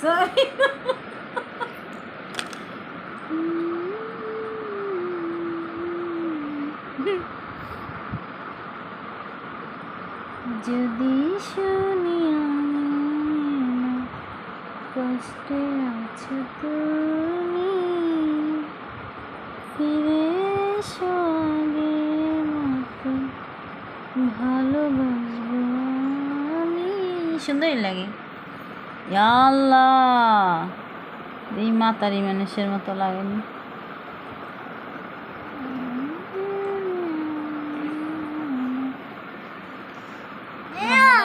Sorry. যদি শুনি কষ্টে আছো তুমি ফিরে এসো আগের মতো ভালোবাসবো আমি। সুন্দরই লাগে। ইয়া আল্লাহ, এই মাতারি মানুষের মতো লাগেনি।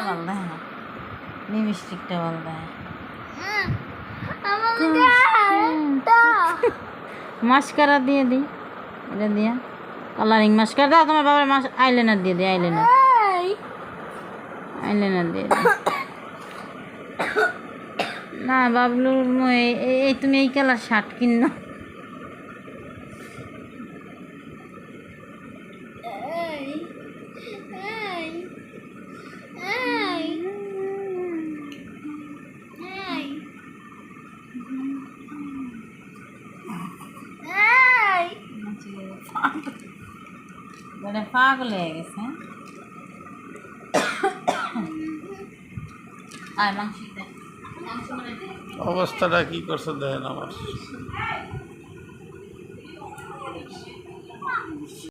বলতে হ্যাঁ লিপস্টিকটা বলতে হ্যাঁ মাস্কারা দিয়ে দিই, এটা দিয়া কালারিং মাস্কারা দাও। তোমার বাবার আইলাইনার দিয়ে দিই, আইলাইনার দিয়ে দিই। না বাবলুর এই তুমি এই কালার শার্ট কিনো। পাগল হয়ে গেছে। অবস্থাটা কি করছে দেখেন আমার।